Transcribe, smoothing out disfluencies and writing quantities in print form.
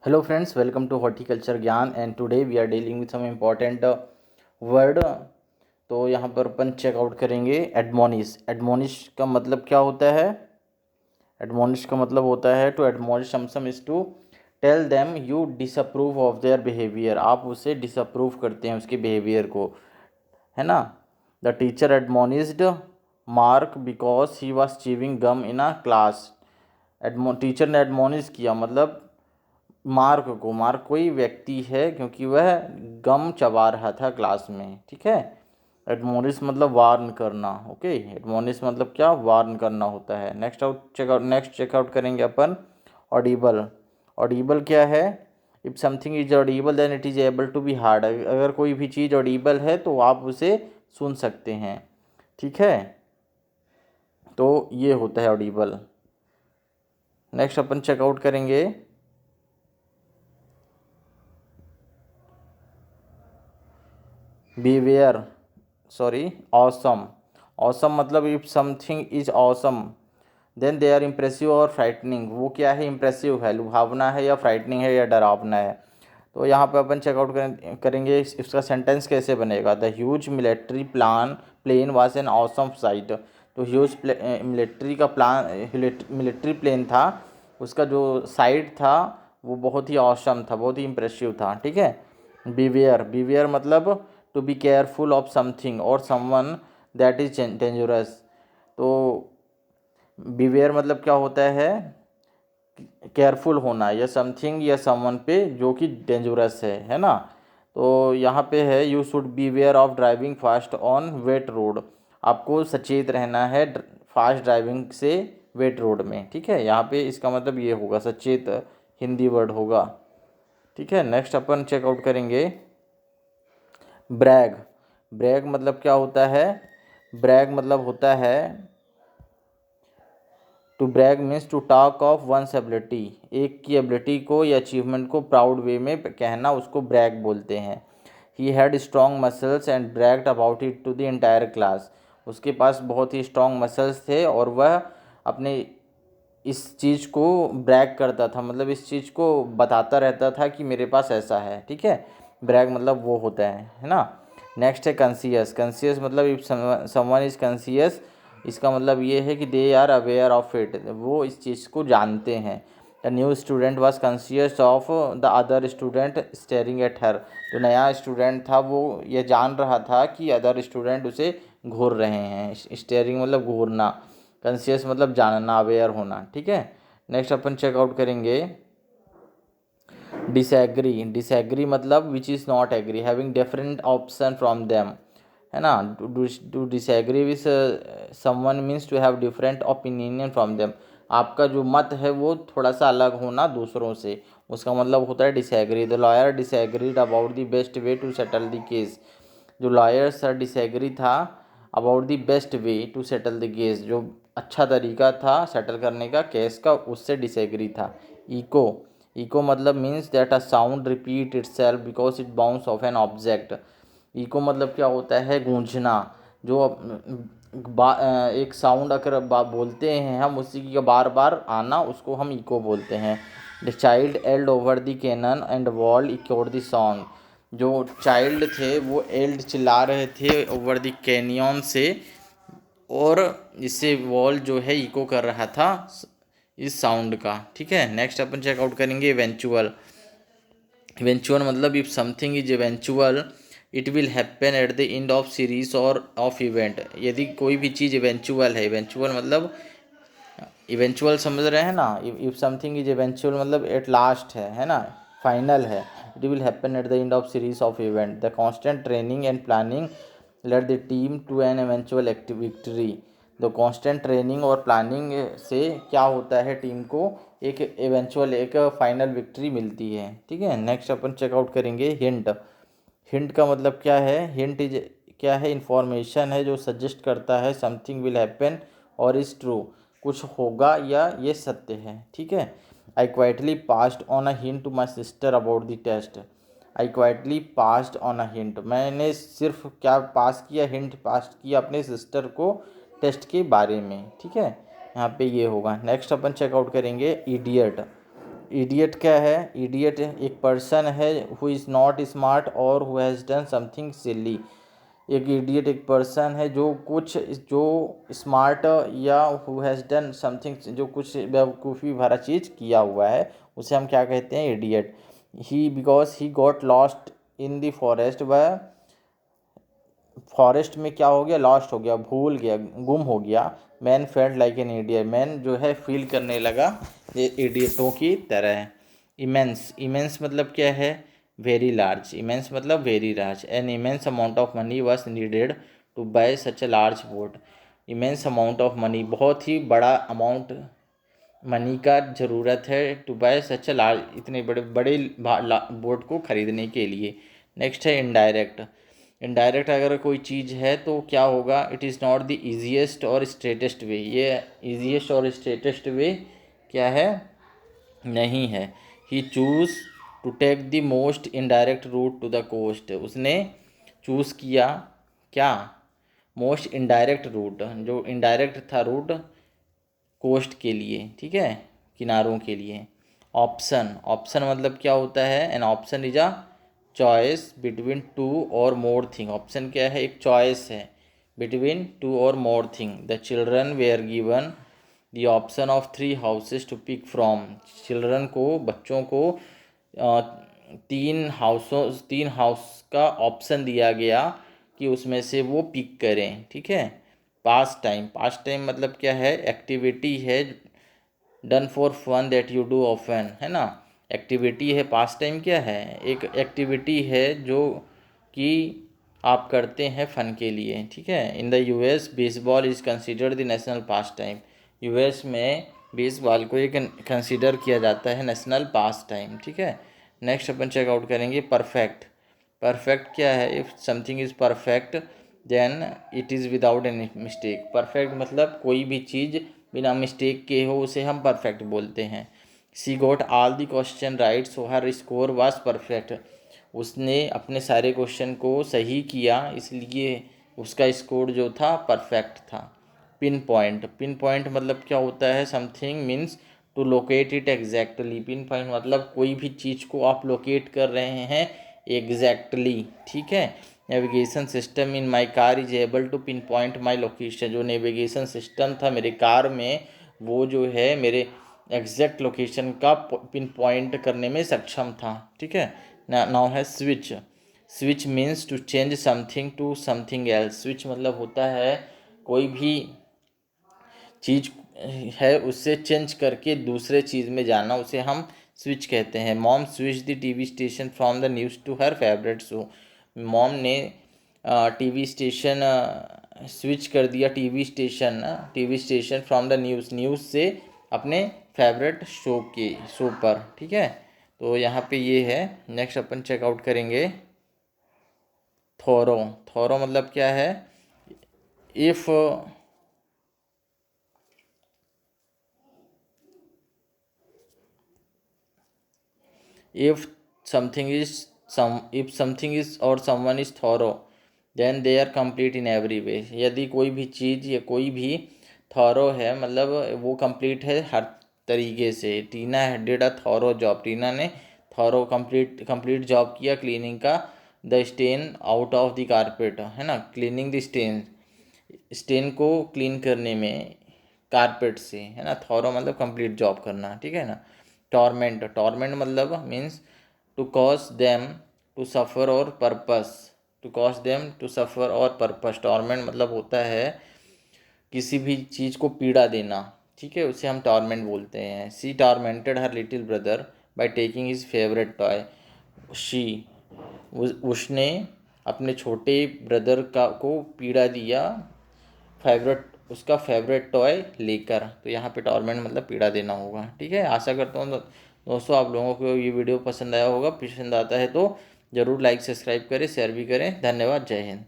Hello friends, welcome to Horticulture Gyan and today we are dealing with some important word। तो यहाँ पर अपन check out करेंगे admonish. Admonish का मतलब क्या होता है? एडमोनिश का मतलब होता है to admonish someone is to tell them you disapprove of their behaviour. आप उसे डिसअप्रूव करते हैं उसके बिहेवियर को, है ना। The teacher admonished Mark because he was chewing gum in a class. Teacher ने एडमोनिश किया मतलब मार्क कोई व्यक्ति है क्योंकि वह गम चबा रहा था क्लास में, ठीक है। एडमोनिश मतलब वार्न करना, ओके। एडमोनिश मतलब क्या, वार्न करना होता है। नेक्स्ट चेकआउट करेंगे अपन ऑडिबल। ऑडिबल क्या है? If something is audible then it is able to be heard. अगर कोई भी चीज़ ऑडिबल है तो आप उसे सुन सकते हैं, ठीक है। तो ये होता है ऑडिबल। नेक्स्ट अपन चेकआउट करेंगे बीवेयर, सॉरी, ऑसम। ऑसम मतलब if something is awesome then they are impressive और फ्राइटनिंग। वो क्या है? इम्प्रेसिव है, लुभावना है, या फ्राइटनिंग है, या डरावना है। तो यहाँ पे अपन चेकआउट करेंगे इसका सेंटेंस कैसे बनेगा। The huge military plane was an awesome sight. तो ह्यूज मिलिट्री का प्लान, मिलिट्री प्लेन था, उसका जो साइट था वो बहुत ही ऑसम था, बहुत ही इम्प्रेसिव था, ठीक है। बीवियर मतलब to be careful of something और समवन दैट इज डेंजरस। तो बीवेयर मतलब क्या होता है? केयरफुल होना या समथिंग या समवन पे जो कि डेंजरस है ना। तो यहाँ पे है you should beware of driving fast on wet road. आपको सचेत रहना है फास्ट ड्राइविंग से वेट रोड में, ठीक है। यहाँ पे इसका मतलब ये होगा, सचेत हिंदी वर्ड होगा, ठीक है। नेक्स्ट अपन चेकआउट करेंगे ब्रैग। ब्रैग मतलब क्या होता है? ब्रैग मतलब होता है to brag means to talk of one's ability. एक की एबिलिटी को या अचीवमेंट को प्राउड वे में कहना, उसको ब्रैग बोलते हैं। He had strong muscles and bragged about it to the entire class. उसके पास बहुत ही स्ट्रॉन्ग मसल्स थे और वह अपने इस चीज़ को ब्रैग करता था, मतलब इस चीज़ को बताता रहता था कि मेरे पास ऐसा है, ठीक है। ब्रैग मतलब वो होता है ना। नेक्स्ट है कंसियस। कंसियस मतलब इफ समवन इज कंसियस, इसका मतलब ये है कि they are aware of it, वो इस चीज़ को जानते हैं। The new student was conscious of the other student staring at her. जो नया स्टूडेंट था वो ये जान रहा था कि अदर स्टूडेंट उसे घूर रहे हैं। स्टेयरिंग मतलब घूरना, कंसियस मतलब जानना, अवेयर होना, ठीक है। नेक्स्ट अपन चेकआउट करेंगे डिसएग्री। डिसएग्री मतलब which is not agree, having different option from them, है ना। To disagree with someone means to have different opinion from them. आपका जो मत है वो थोड़ा सा अलग होना दूसरों से, उसका मतलब होता है disagree. The lawyer disagreed about the best way to settle the case. जो लॉयर सर डिसएग्री था about the best way to settle the case, जो अच्छा तरीका था सेटल करने का केस का, उससे डिसएग्री था। इको। इको मतलब means that a sound repeat itself because it bounce off an object. Echo मतलब क्या होता है? गूंजना। जो एक साउंड अगर बोलते हैं हम, उसी की बार बार आना, उसको हम इको बोलते हैं। The child yelled over the canyon and wall echoed the song. जो चाइल्ड थे वो एल्ड चिल्ला रहे थे ओवर द कैनियन से, और इससे वॉल जो है इको कर रहा था इस साउंड का, ठीक है। नेक्स्ट अपन चेकआउट करेंगे इवेंचुअल। इवेंचुअल मतलब if something is eventual it will happen at the end of series और ऑफ इवेंट। यदि कोई भी चीज़ इवेंचुअल है, इवेंचुअल मतलब इवेंचुअल समझ रहे हैं ना। इफ समथिंग इज इवेंचुअल मतलब एट लास्ट है ना, फाइनल है। It will happen at the end of series of event. The constant training and planning led the team to N eventual victory. तो कांस्टेंट ट्रेनिंग और planning से क्या होता है, टीम को एक इवेंचुअल, एक फाइनल विक्ट्री मिलती है, ठीक है। नेक्स्ट अपन चेकआउट करेंगे हिंट। हिंट का मतलब क्या है? हिंट इज क्या है? इंफॉर्मेशन है जो सजेस्ट करता है something will happen or is true, कुछ होगा या ये सत्य है, ठीक है। I quietly passed on a hint to my sister about the test. I quietly passed on a hint, मैंने सिर्फ क्या पास किया? हिंट पास किया अपने सिस्टर को टेस्ट के बारे में, ठीक है। यहाँ पे ये होगा। नेक्स्ट अपन चेकआउट करेंगे इडियट। इडियट क्या है? इडियट एक पर्सन है हु इज़ नॉट स्मार्ट और हु हैज़ डन समथिंग सिली। एक इडियट एक पर्सन है जो स्मार्ट या हु हैज़ डन समथिंग, जो कुछ बेवकूफ़ी भरा चीज़ किया हुआ है, उसे हम क्या कहते हैं? Idiot. He because he got lost in the forest, वह फॉरेस्ट में क्या हो गया? लॉस्ट हो गया, भूल गया, गुम हो गया। Man felt like an idiot, man जो है फील करने लगा ये इडियटों की तरह है। इमेंस, इमेंस मतलब क्या है? वेरी लार्ज, इमेंस मतलब very large. An immense amount of money was needed to buy such a large boat. Immense amount of money, बहुत ही बड़ा अमाउंट मनी का ज़रूरत है to buy such a large, इतने बड़े बड़े बोट को खरीदने के लिए। नेक्स्ट है इनडायरेक्ट। इनडायरेक्ट अगर कोई चीज़ है तो क्या होगा? It is not the easiest और स्ट्रेटेस्ट वे। ये ईजीएस्ट और स्ट्रेटेस्ट वे क्या है? नहीं है। He choose to take the most indirect route to the coast, उसने चूज़ किया क्या? मोस्ट इनडायरेक्ट रूट, जो इनडायरेक्ट था रूट कोस्ट के लिए, ठीक है, किनारों के लिए। ऑप्शन, ऑप्शन मतलब क्या होता है? An option is a choice between two or more thing. Option क्या है? एक चॉइस है between two or more thing. The children were given the option of 3 houses to pick from. Children को, बच्चों को 3 हाउस का ऑप्शन दिया गया कि उसमें से वो पिक करें, ठीक है। पास टाइम, पास टाइम मतलब क्या है? एक्टिविटी है done for fun that you do often, है ना। एक्टिविटी है, पास टाइम क्या है? एक एक्टिविटी है जो कि आप करते हैं फ़न के लिए, ठीक है। In the US baseball is considered the national pass time. US में बेसबॉल को एक कंसिडर किया जाता है नेशनल पास टाइम, ठीक है। नेक्स्ट अपन चेकआउट करेंगे परफेक्ट। परफेक्ट क्या है? If something is perfect then it is without any mistake. Perfect मतलब कोई भी चीज़ बिना मिस्टेक के हो, उसे हम परफेक्ट बोलते हैं। She got all the question right so her score was perfect. उसने अपने सारे क्वेश्चन को सही किया, इसलिए उसका स्कोर जो था परफेक्ट था। पिन पॉइंट, पिन पॉइंट मतलब क्या होता है? Something means to locate it exactly. Pinpoint मतलब कोई भी चीज़ को आप लोकेट कर रहे हैं एग्जैक्टली, ठीक है। Navigation system in my car is able to pinpoint my location. जो नेविगेशन सिस्टम था मेरे कार में, वो जो है मेरे एग्जैक्ट लोकेशन का पिन पॉइंट करने में सक्षम था, ठीक है। नाउ है switch. Switch means to change something to something else. Switch मतलब होता है कोई भी चीज़ है उससे चेंज करके दूसरे चीज़ में जाना, उसे हम स्विच कहते हैं। Mom switch the TV station from the news to her favourite show. Mom ने टीवी स्टेशन स्विच कर दिया, TV station from the news से अपने फेवरेट शो पर, ठीक है। तो यहाँ पे ये है। नेक्स्ट अपन चेकआउट करेंगे थोरो। थोरो मतलब क्या है? If if if something is or someone is thorough then they are complete in every way। यदि कोई भी चीज़ या कोई भी thorough है मतलब वो complete है हर तरीके से। टीना डिड अ थॉरो जॉब। टीना ने थॉरो कंप्लीट जॉब किया क्लीनिंग का the stain out of the carpet, है ना। क्लीनिंग द स्टेन को क्लीन करने में कारपेट से, है ना। थॉरो मतलब कंप्लीट जॉब करना, ठीक है ना। टॉर्मेंट, टॉर्मेंट मतलब means to cause them to suffer और purpose. To cause them to suffer और पर्पस। टॉर्मेंट मतलब होता है किसी भी चीज़ को पीड़ा देना, ठीक है, उसे हम टॉर्मेंट बोलते हैं। She tormented her little brother by taking his favourite toy. She उसने अपने छोटे ब्रदर को पीड़ा दिया उसका फेवरेट टॉय लेकर। तो यहाँ पे टॉर्मेंट मतलब पीड़ा देना होगा, ठीक है। आशा करता हूँ दोस्तों आप लोगों को ये वीडियो पसंद आया होगा। पसंद आता है तो ज़रूर लाइक सब्सक्राइब करें, शेयर भी करें। धन्यवाद, जय हिंद।